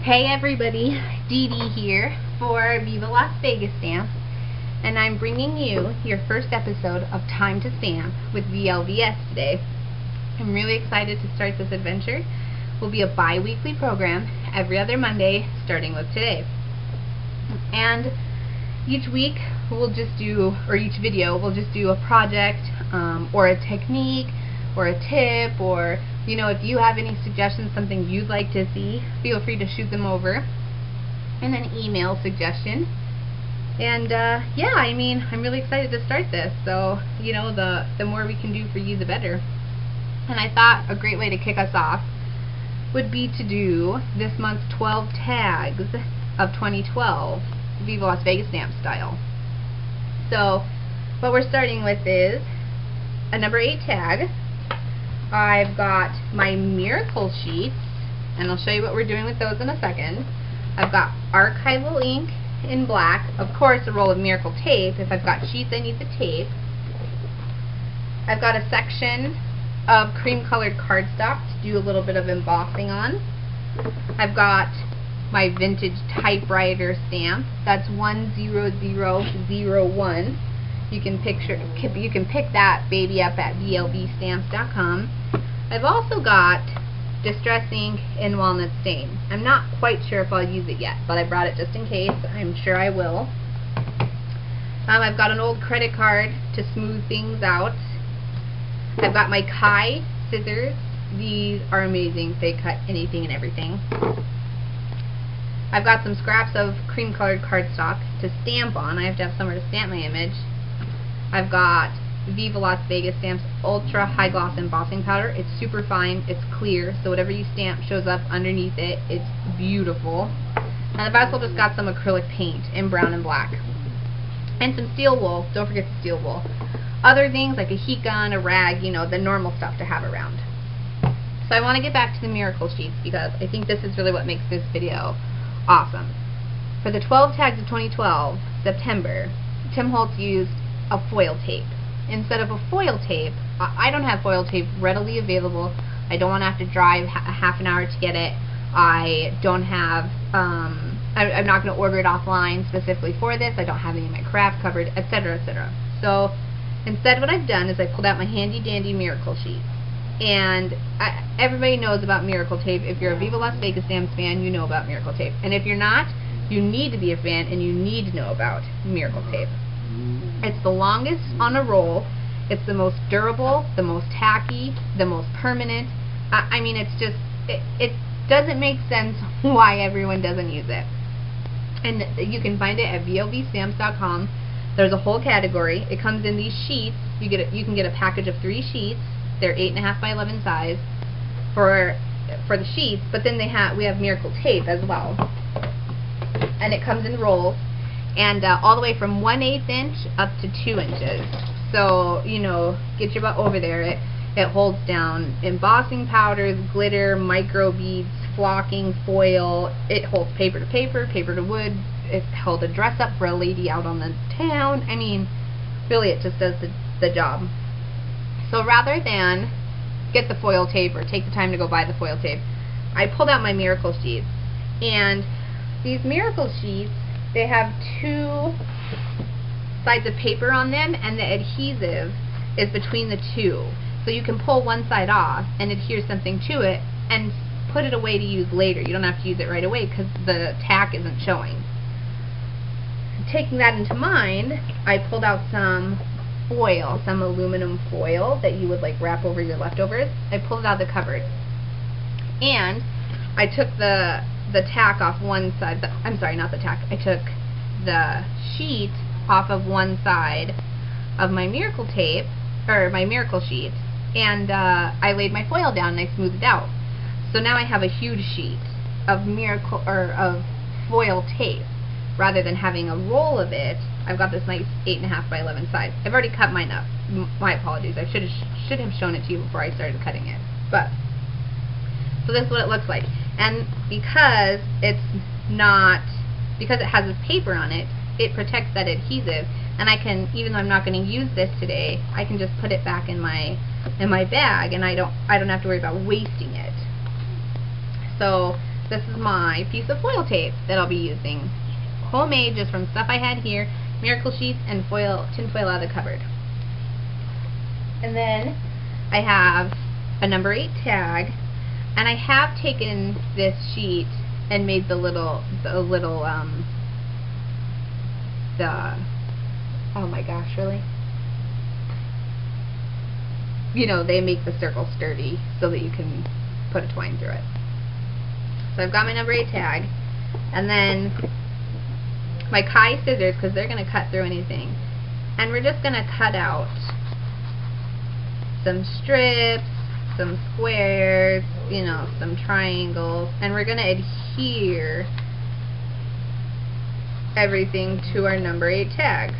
Hey everybody, Dee Dee here for Viva Las Vegas Stamps, and I'm bringing you your first episode of Time to Stamp with VLVS today. I'm really excited to start this adventure. It will be a bi-weekly program every other Monday starting with today. And each week we'll just do, or each video we'll just do a project or a technique or a tip, or you know, if you have any suggestions, something you'd like to see, feel free to shoot them over in an email suggestion. And yeah, I mean, I'm really excited to start this, so you know, the more we can do for you, the better. And I thought a great way to kick us off would be to do this month's 12 tags of 2012 Viva Las Vegas Stamp style. So what we're starting with is a number 8 tag. I've got my miracle sheets, and I'll show you what we're doing with those in a second. I've got archival ink in black, of course a roll of miracle tape. If I've got sheets I need the tape. I've got a section of cream colored cardstock to do a little bit of embossing on. I've got my vintage typewriter stamp. That's 10001. You can pick that baby up at VLVStamps.com. I've also got distress ink in walnut stain. I'm not quite sure if I'll use it yet, but I brought it just in case. I'm sure I will. I've got an old credit card to smooth things out. I've got my Kai scissors. These are amazing. They cut anything and everything. I've got some scraps of cream colored cardstock to stamp on. I have to have somewhere to stamp my image. I've got Viva Las Vegas Stamps Ultra High Gloss Embossing Powder. It's super fine, it's clear, so whatever you stamp shows up underneath it. It's beautiful. And I've also just got some acrylic paint in brown and black. And some steel wool. Don't forget the steel wool. Other things like a heat gun, a rag, you know, the normal stuff to have around. So I want to get back to the miracle sheets because I think this is really what makes this video awesome. For the 12 tags of 2012, September, Tim Holt'z used a foil tape. Instead of a foil tape, I don't have foil tape readily available. I don't want to have to drive half an hour to get it. I don't have, I'm not going to order it offline specifically for this. I don't have any of my craft covered, etc., etc. So instead what I've done is I pulled out my handy dandy miracle sheets. And everybody knows about miracle tape. If you're a Viva Las Vegas Stamps fan, you know about miracle tape. And if you're not, you need to be a fan and you need to know about miracle tape. It's the longest on a roll. It's the most durable, the most tacky, the most permanent. I mean, it's just, it doesn't make sense why everyone doesn't use it. And you can find it at VLVStamps.com. There's a whole category. It comes in these sheets. You can get a package of 3 sheets. They're 8.5 by 11 size for the sheets, but then we have miracle tape as well. And it comes in rolls. And all the way from 1/8 inch up to 2 inches. So, you know, get your butt over there. It holds down embossing powders, glitter, micro beads, flocking, foil. It holds paper to paper, paper to wood. It held a dress up for a lady out on the town. I mean, really, it just does the job. So rather than get the foil tape or take the time to go buy the foil tape, I pulled out my miracle sheets. And these miracle sheets, they have 2 sides of paper on them, and the adhesive is between the 2. So you can pull one side off and adhere something to it and put it away to use later. You don't have to use it right away because the tack isn't showing. Taking that into mind, I pulled out some foil, some aluminum foil that you would like wrap over your leftovers. I pulled it out of the cupboard. And I took the tack off one side. I'm sorry, not the tack. I took the sheet off of one side of my miracle tape, or my miracle sheet, and I laid my foil down and I smoothed it out. So now I have a huge sheet of foil tape. Rather than having a roll of it, I've got this nice 8.5 by 11 size. I've already cut mine up. My apologies. I should have shown it to you before I started cutting it. But so this is what it looks like. And because it has this paper on it, it protects that adhesive. And I can, even though I'm not going to use this today, I can just put it back in my bag, and I don't have to worry about wasting it. So this is my piece of foil tape that I'll be using. Homemade, just from stuff I had here, miracle sheets and tin foil out of the cupboard. And then I have a number 8 tag, and I have taken this sheet and made the oh my gosh, really? You know, they make the circle sturdy so that you can put a twine through it. So I've got my number 8 tag, and then my Kai scissors, because they're going to cut through anything. And we're just going to cut out some strips, some squares, you know, some triangles, and we're going to adhere everything to our number 8 tag.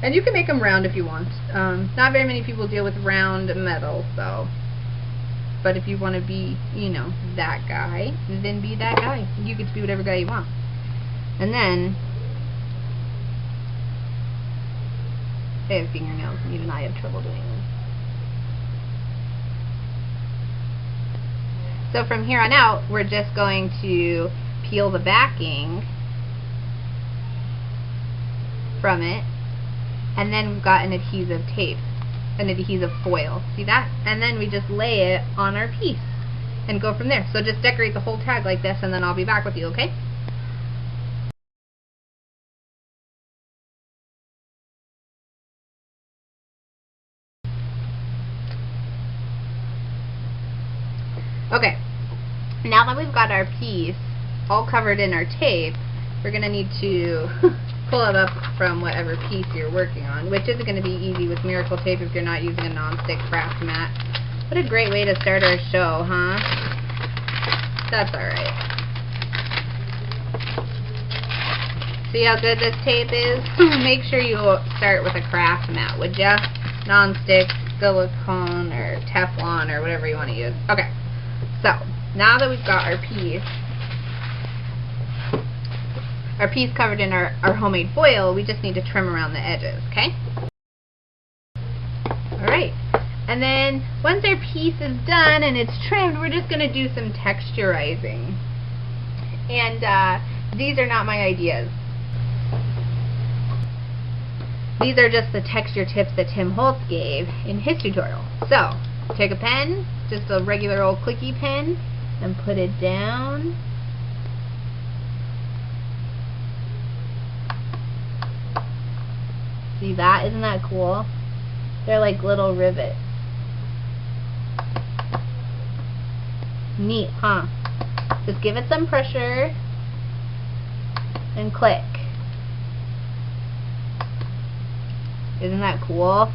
And you can make them round if you want. Not very many people deal with round metal, so. But if you want to be, you know, that guy, then be that guy. You get to be whatever guy you want. And then, I have fingernails, and even I have trouble doing this. So from here on out, we're just going to peel the backing from it, and then we've got an adhesive tape, an adhesive foil. See that? And then we just lay it on our piece and go from there. So just decorate the whole tag like this, and then I'll be back with you, okay? Okay, now that we've got our piece all covered in our tape, we're going to need to pull it up from whatever piece you're working on, which isn't going to be easy with miracle tape if you're not using a non-stick craft mat. What a great way to start our show, huh? That's alright. See how good this tape is? Make sure you start with a craft mat, would ya? Non-stick, silicone, or Teflon, or whatever you want to use. Okay. So, now that we've got our piece covered in our homemade foil, we just need to trim around the edges, okay? Alright, and then once our piece is done and it's trimmed, we're just going to do some texturizing. And these are not my ideas. These are just the texture tips that Tim Holt'z gave in his tutorial. So, take a pen, just a regular old clicky pen, and put it down. See that? Isn't that cool? They're like little rivets. Neat, huh? Just give it some pressure and click. Isn't that cool?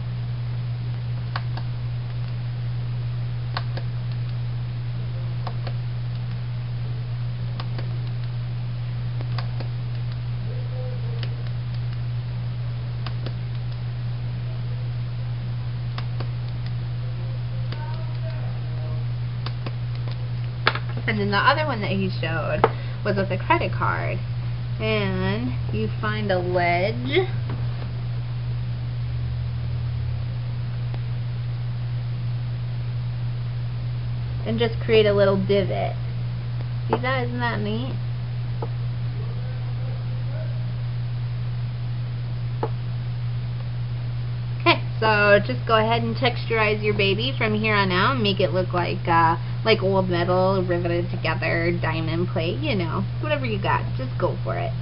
And then the other one that he showed was with a credit card. And you find a ledge. And just create a little divot. See that? Isn't that neat? Okay, so just go ahead and texturize your baby from here on out and make it look like old metal, riveted together, diamond plate, you know, whatever you got. Just go for it.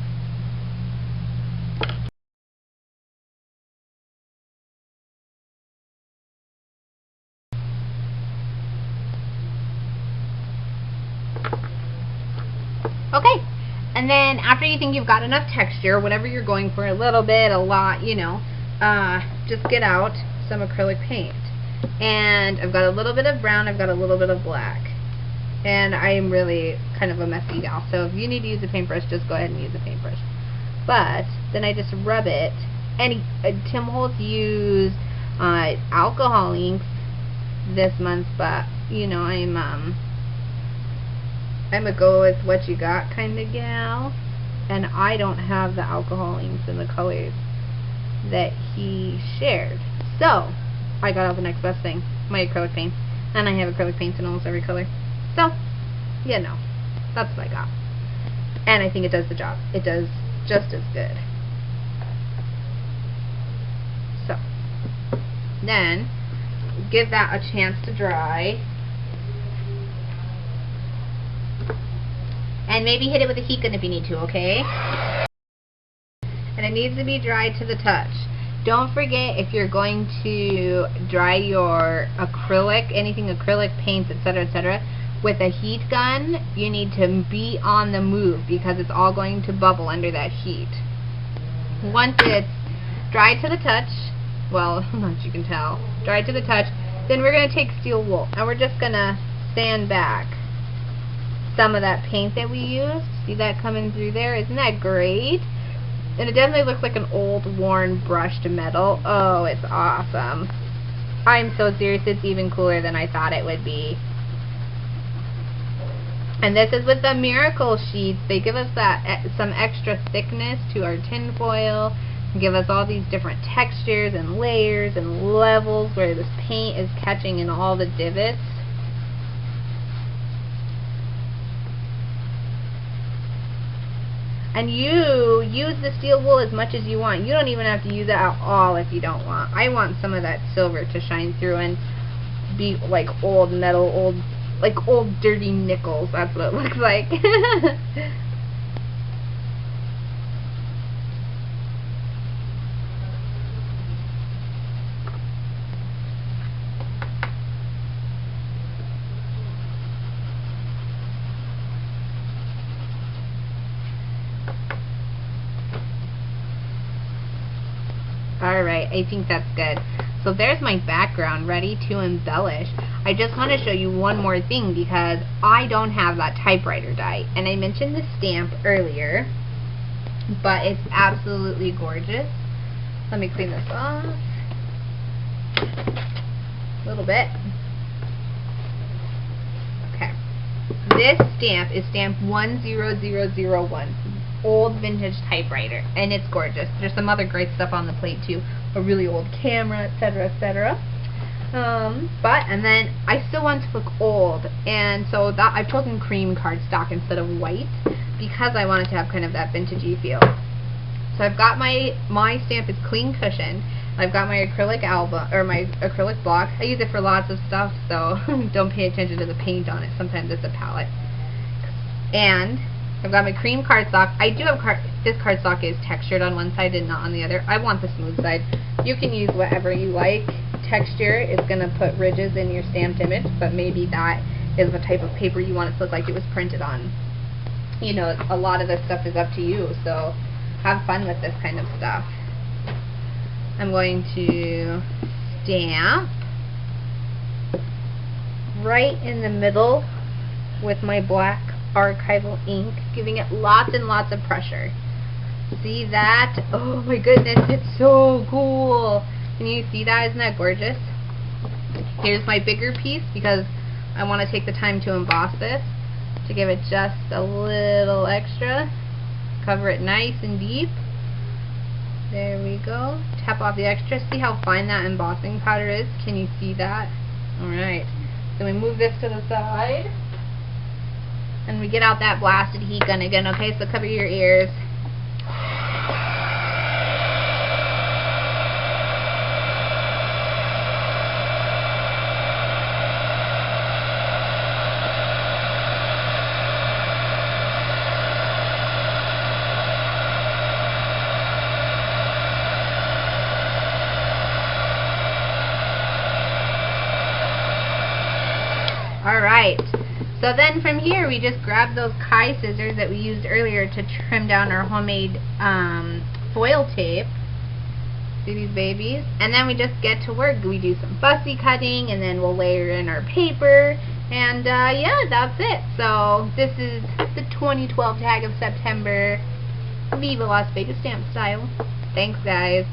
Okay, and then after you think you've got enough texture, whatever you're going for, a little bit, a lot, you know, just get out some acrylic paint. And I've got a little bit of brown, I've got a little bit of black. And I am really kind of a messy gal, so if you need to use a paintbrush, just go ahead and use a paintbrush. But then I just rub it. And Tim Holt'z used alcohol inks this month, but you know, I'm a go with what you got kind of gal, and I don't have the alcohol inks in the colors that he shared. So I got out the next best thing, my acrylic paint. And I have acrylic paints in almost every color. So, you know, that's what I got. And I think it does the job. It does just as good. So, then, give that a chance to dry. And maybe hit it with a heat gun if you need to, okay? And it needs to be dry to the touch. Don't forget, if you're going to dry your acrylic, anything acrylic, paints, etc., with a heat gun, you need to be on the move because it's all going to bubble under that heat. Once it's dry to the touch, well, as you can tell, dry to the touch, then we're going to take steel wool and we're just going to sand back some of that paint that we used. See that coming through there? Isn't that great? And it definitely looks like an old, worn, brushed metal. Oh, it's awesome. I'm so serious, it's even cooler than I thought it would be. And this is with the Miracle sheets. They give us that some extra thickness to our tin foil, give us all these different textures and layers and levels where this paint is catching in all the divots. And you use the steel wool as much as you want. You don't even have to use it at all if you don't want. I want some of that silver to shine through and be like old metal, like old dirty nickels. That's what it looks like. Alright, I think that's good. So there's my background ready to embellish. I just want to show you one more thing because I don't have that typewriter die. And I mentioned the stamp earlier, but it's absolutely gorgeous. Let me clean this off a little bit. Okay. This stamp is stamp 10001. Old vintage typewriter, and it's gorgeous. There's some other great stuff on the plate too, a really old camera, etc., etc. And then I still want to look old, and so that I've chosen cream cardstock instead of white because I wanted to have kind of that vintagey feel. So I've got my stamp is clean cushioned. I've got my acrylic album or my acrylic block. I use it for lots of stuff, so don't pay attention to the paint on it. Sometimes it's a palette. And I've got my cream cardstock. I do have this cardstock is textured on one side and not on the other. I want the smooth side. You can use whatever you like. Texture is going to put ridges in your stamped image, but maybe that is the type of paper you want it to look like it was printed on. You know, a lot of this stuff is up to you, so have fun with this kind of stuff. I'm going to stamp right in the middle with my black archival ink, giving it lots and lots of pressure. See that? Oh my goodness, it's so cool. Can you see that? Isn't that gorgeous? Here's my bigger piece because I want to take the time to emboss this to give it just a little extra. Cover it nice and deep. There we go. Tap off the extra. See how fine that embossing powder is? Can you see that? Alright. So we move this to the side. And we get out that blasted heat gun again, okay? So cover your ears. Alright. So then from here we just grab those Kai scissors that we used earlier to trim down our homemade foil tape. See these babies? And then we just get to work. We do some fussy cutting and then we'll layer in our paper. And yeah, that's it. So this is the 2012 tag of September. Viva Las Vegas stamp style. Thanks guys.